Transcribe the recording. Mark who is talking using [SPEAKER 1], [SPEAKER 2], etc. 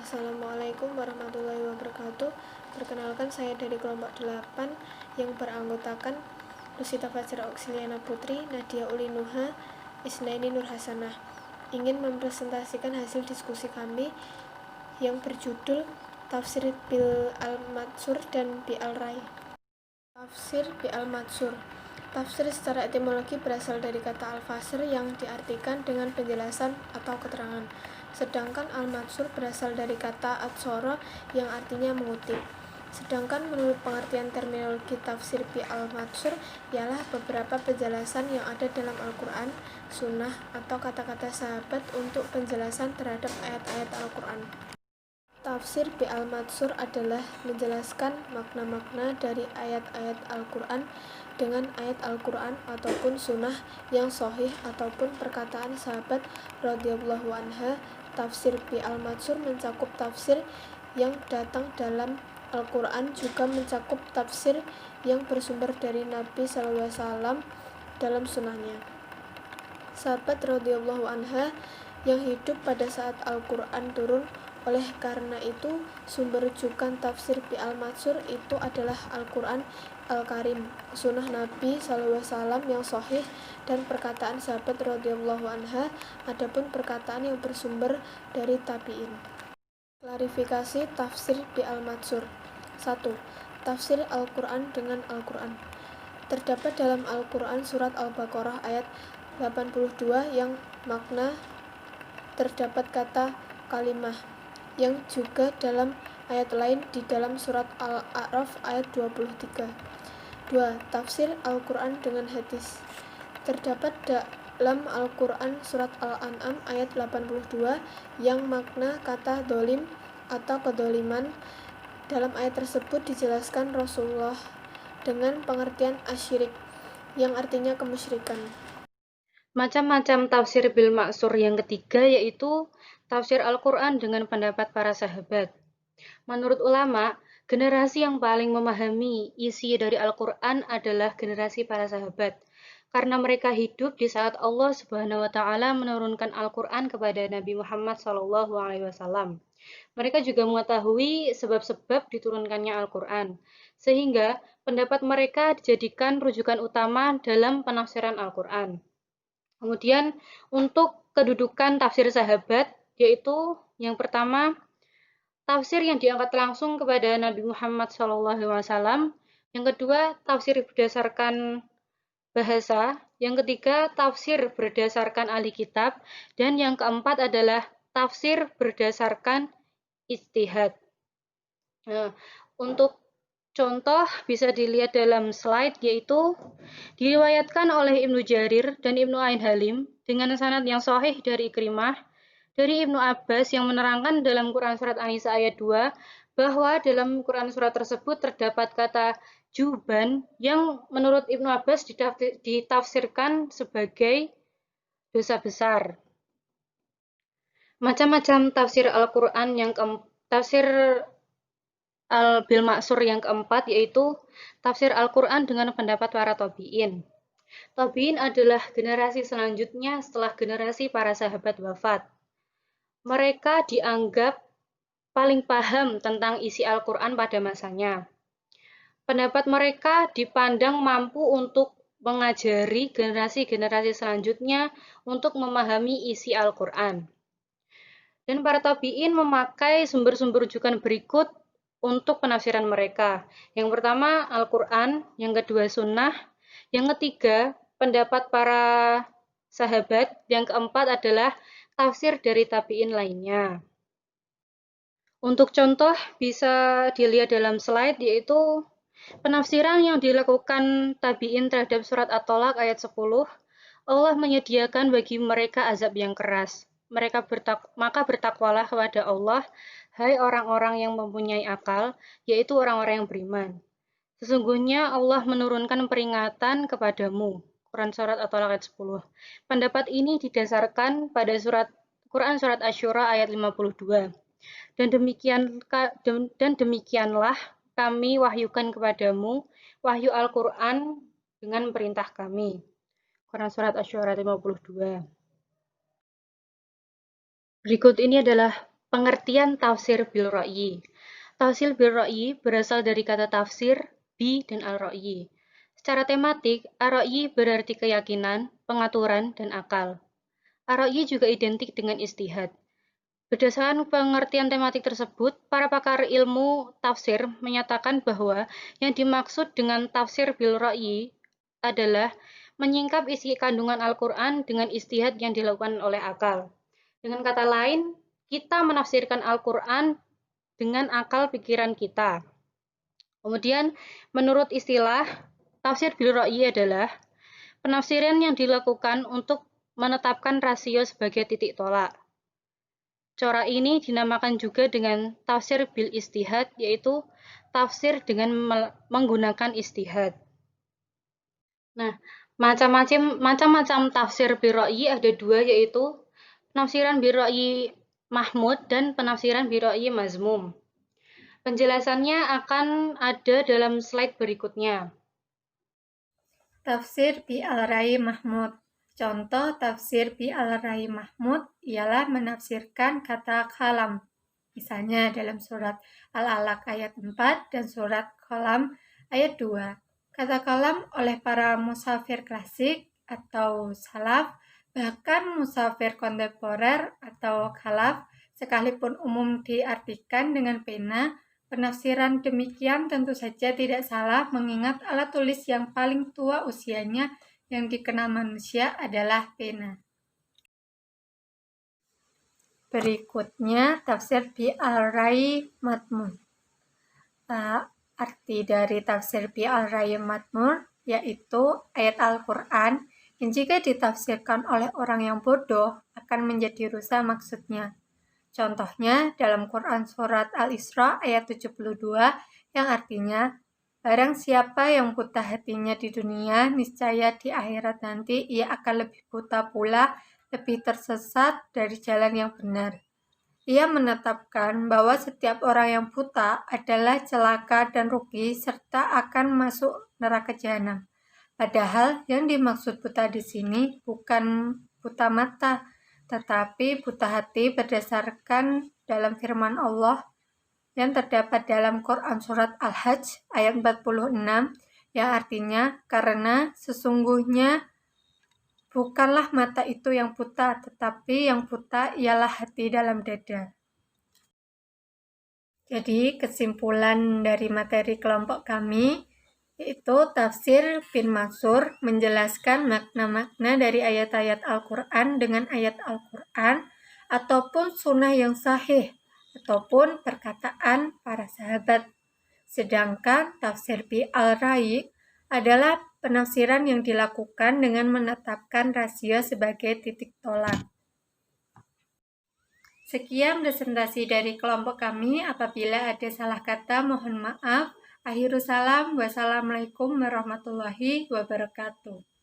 [SPEAKER 1] Assalamualaikum warahmatullahi wabarakatuh. Perkenalkan, saya dari kelompok 8 yang beranggotakan Rusita Fajar Auxiliana Putri, Nadia Ulinuha, Isnaini Nur Hasanah. Ingin mempresentasikan hasil diskusi kami yang berjudul Tafsir Bil Al-Matsur dan Bi Al-Rai. Tafsir Bi Al-Matsur. Tafsir secara etimologi berasal dari kata al-fasir yang diartikan dengan penjelasan atau keterangan. Sedangkan al-matsur berasal dari kata atsara yang artinya mengutip. Sedangkan menurut pengertian terminologi tafsir bi al-matsur ialah beberapa penjelasan yang ada dalam Al-Quran, Sunnah, atau kata-kata sahabat untuk penjelasan terhadap ayat-ayat Al-Quran. Tafsir bi al-matsur adalah menjelaskan makna-makna dari ayat-ayat Al-Quran dengan ayat Al-Quran ataupun sunnah yang sahih ataupun perkataan sahabat radhiyallahu anha. Tafsir bi al-matsur mencakup tafsir yang datang dalam Al-Quran, juga mencakup tafsir yang bersumber dari Nabi SAW dalam sunnahnya. Sahabat radhiyallahu anha yang hidup pada saat Al-Quran turun. Oleh karena itu, sumber rujukan tafsir bi al-matsur itu adalah Al-Quran Al-Karim, sunnah Nabi SAW yang sahih, dan perkataan sahabat radhiyallahu anha. Adapun perkataan yang bersumber dari tabi'in. Klarifikasi tafsir bi al-matsur. 1. Tafsir Al-Quran dengan Al-Quran. Terdapat dalam Al-Quran surat Al-Baqarah ayat 82 yang makna terdapat kata kalimah, yang juga dalam ayat lain di dalam surat Al-A'raf ayat 23. 2. Tafsir Al-Quran dengan hadis. Terdapat dalam Al-Quran surat Al-An'am ayat 82 yang makna kata dolim atau kedoliman. Dalam ayat tersebut dijelaskan Rasulullah dengan pengertian asyirik yang artinya kemusyrikan.
[SPEAKER 2] Macam-macam tafsir bil maksur yang ketiga yaitu tafsir Al-Quran dengan pendapat para sahabat. Menurut ulama, generasi yang paling memahami isi dari Al-Quran adalah generasi para sahabat, karena mereka hidup di saat Allah Subhanahu wa Ta'ala menurunkan Al-Quran kepada Nabi Muhammad SAW. Mereka juga mengetahui sebab-sebab diturunkannya Al-Quran, sehingga pendapat mereka dijadikan rujukan utama dalam penafsiran Al-Quran. Kemudian untuk kedudukan tafsir sahabat, yaitu yang pertama, tafsir yang diangkat langsung kepada Nabi Muhammad SAW. Yang kedua, tafsir berdasarkan bahasa. Yang ketiga, tafsir berdasarkan ahli kitab. Dan yang keempat adalah tafsir berdasarkan ijtihad. Nah, untuk contoh bisa dilihat dalam slide, yaitu diriwayatkan oleh Ibnu Jarir dan Ibnu Ain Halim dengan sanad yang sahih dari Ikrimah dari Ibnu Abbas yang menerangkan dalam Quran surat An-Nisa ayat 2 bahwa dalam Quran surat tersebut terdapat kata juban yang menurut Ibnu Abbas ditafsirkan sebagai dosa besar. Macam-macam tafsir Al-Quran yang tafsir Bil Maksur yang keempat yaitu tafsir Al-Quran dengan pendapat para tabi'in. Tabi'in adalah generasi selanjutnya setelah generasi para sahabat wafat. Mereka dianggap paling paham tentang isi Al-Quran pada masanya. Pendapat mereka dipandang mampu untuk mengajari generasi-generasi selanjutnya untuk memahami isi Al-Quran. Dan para tabi'in memakai sumber-sumber rujukan berikut untuk penafsiran mereka. Yang pertama Al-Quran, yang kedua Sunnah, yang ketiga pendapat para sahabat, yang keempat adalah tafsir dari tabi'in lainnya. Untuk contoh bisa dilihat dalam slide, yaitu penafsiran yang dilakukan tabi'in terhadap surat At-Tolak ayat 10. Allah menyediakan bagi mereka azab yang keras. Maka bertakwalah kepada Allah, hai orang-orang yang mempunyai akal, yaitu orang-orang yang beriman. Sesungguhnya Allah menurunkan peringatan kepadamu. Quran surat At-Tolak ayat 10. Pendapat ini didasarkan pada Quran surat Asy-Syura ayat 52. Dan demikianlah kami wahyukan kepadamu wahyu Al-Quran dengan perintah kami. Quran surat Asy-Syura 52. Berikut ini adalah Pengertian tafsir bil ra'yi. Tafsir bil ra'yi berasal dari kata tafsir, bi, dan al-ra'yi. Secara tematik, ar-ra'yi berarti keyakinan, pengaturan, dan akal. Ar-ra'yi juga identik dengan istihad. Berdasarkan pengertian tematik tersebut, para pakar ilmu tafsir menyatakan bahwa yang dimaksud dengan tafsir bil ra'yi adalah menyingkap isi kandungan Al-Quran dengan istihad yang dilakukan oleh akal. Dengan kata lain, kita menafsirkan Al-Quran dengan akal pikiran kita. Kemudian, menurut istilah, tafsir bil ra'yi adalah penafsiran yang dilakukan untuk menetapkan rasio sebagai titik tolak. Cara ini dinamakan juga dengan tafsir bil istihad, yaitu tafsir dengan menggunakan istihad. Nah, macam-macam tafsir bil ra'yi ada dua, yaitu penafsiran bil ra'yi mahmud dan penafsiran bil ra'yi mazmum. Penjelasannya akan ada dalam slide berikutnya.
[SPEAKER 3] Tafsir bi al-Rai Mahmud. Contoh tafsir bi al-Rai Mahmud ialah menafsirkan kata kalam. Misalnya dalam surat Al-Alaq ayat 4 dan surat Qalam ayat 2. Kata kalam oleh para musafir klasik atau salaf, bahkan musafir kontemporer atau khalaf, sekalipun umum diartikan dengan pena, penafsiran demikian tentu saja tidak salah mengingat alat tulis yang paling tua usianya yang dikenal manusia adalah pena. Berikutnya tafsir bi al-Rai Matmur. Arti dari tafsir bi al-Rai Matmur yaitu ayat Al-Quran yang jika ditafsirkan oleh orang yang bodoh akan menjadi rusak maksudnya. Contohnya dalam Quran Surat Al-Isra ayat 72 yang artinya, barang siapa yang buta hatinya di dunia, niscaya di akhirat nanti ia akan lebih buta pula, lebih tersesat dari jalan yang benar. Ia menetapkan bahwa setiap orang yang buta adalah celaka dan rugi serta akan masuk neraka jahanam. Padahal yang dimaksud buta di sini bukan buta mata, tetapi buta hati berdasarkan dalam firman Allah yang terdapat dalam Quran Surat Al-Hajj ayat 46 yang artinya karena sesungguhnya bukanlah mata itu yang buta, tetapi yang buta ialah hati dalam dada. Jadi kesimpulan dari materi kelompok kami yaitu tafsir bin Mansur menjelaskan makna-makna dari ayat-ayat Al-Quran dengan ayat Al-Quran ataupun sunnah yang sahih ataupun perkataan para sahabat. Sedangkan tafsir bi al-Rai adalah penafsiran yang dilakukan dengan menetapkan rasio sebagai titik tolak. Sekian presentasi dari kelompok kami. Apabila ada salah kata, mohon maaf. Akhirus salam. Wassalamualaikum warahmatullahi wabarakatuh.